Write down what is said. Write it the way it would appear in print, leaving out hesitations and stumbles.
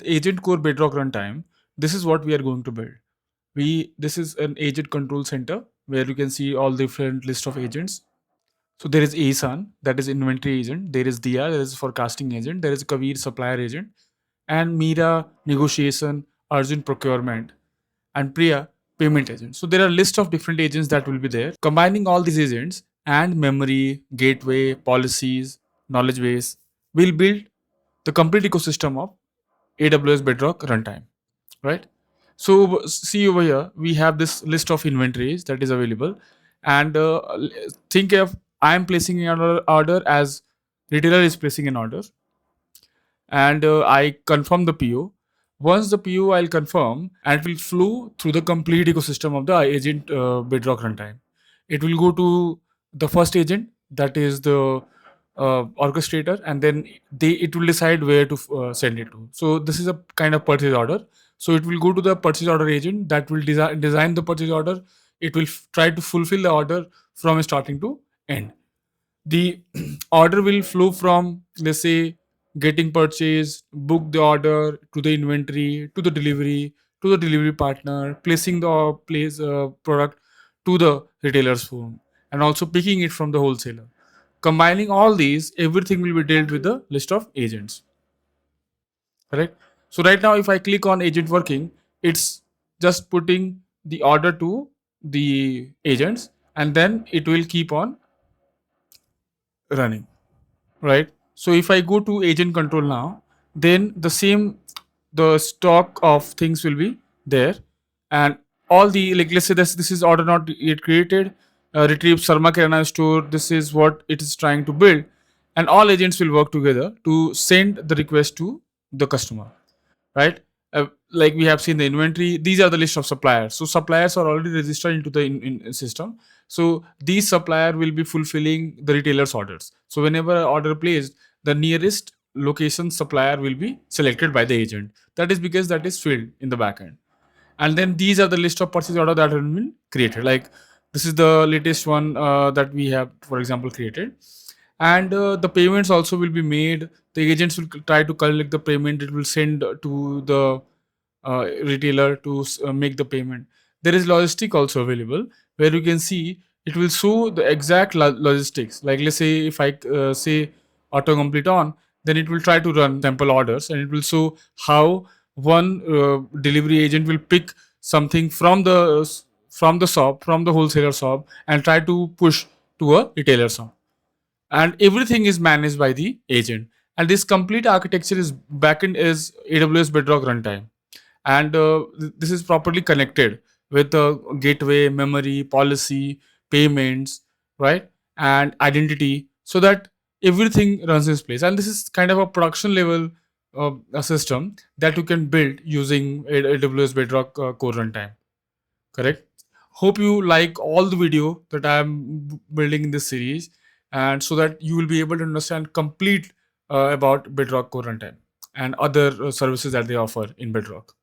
The AgentCore Bedrock Runtime, this is what we are going to build. This is an agent control center where you can see all different list of agents. So there is ASAN, that is inventory agent. There is Dia, that is forecasting agent. There is Kavir, supplier agent, and Mira, negotiation, Arjun, procurement, and Priya, payment agent. So there are a list of different agents that will be there. Combining all these agents and memory, gateway, policies, knowledge base, we'll build the complete ecosystem of AWS Bedrock Runtime, right? So see over here, we have this list of inventories that is available, and think of I am placing an order as retailer is placing an order, and I confirm the PO. Once the PO I'll confirm, and it will flow through the complete ecosystem of the agent Bedrock runtime. It will go to the first agent, that is the orchestrator, and then it will decide where to send it to. So this is a kind of purchase order. So it will go to the purchase order agent that will design the purchase order. It will try to fulfill the order from starting to end. The order will flow from, let's say, getting purchased, book the order, to the inventory, to the delivery partner, placing the product to the retailer's phone, and also picking it from the wholesaler. Combining all these, everything will be dealt with the list of agents. Correct. So right now, if I click on agent working, it's just putting the order to the agents, and then it will keep on running, right? So if I go to agent control now, then the stock of things will be there, and all the, like, let's say this is order not yet created, retrieve Sarma Kirana store. This is what it is trying to build, and all agents will work together to send the request to the customer, right? Like we have seen the inventory, these are the list of suppliers. So suppliers are already registered into the in system. So these supplier will be fulfilling the retailer's orders. So whenever an order placed, the nearest location supplier will be selected by the agent. That is because that is filled in the backend. And then these are the list of purchase order that have been created. Like this is the latest one that we have, for example, created. And the payments also will be made. The agents will try to collect the payment. It will send to the retailer to make the payment. There is logistic also available, where you can see it will show the exact logistics. Like let's say if I say autocomplete on, then it will try to run sample orders, and it will show how one delivery agent will pick something from the shop, from the wholesaler shop, and try to push to a retailer shop. And everything is managed by the agent. And this complete architecture is backend is AWS Bedrock Runtime, and this is properly connected with the gateway, memory, policy, payments, right, and identity, so that everything runs in place. And this is kind of a production level a system that you can build using AWS Bedrock Core Runtime. Correct. Hope you like all the video that I am building in this series, and so that you will be able to understand complete about Bedrock Core Runtime and other services that they offer in Bedrock.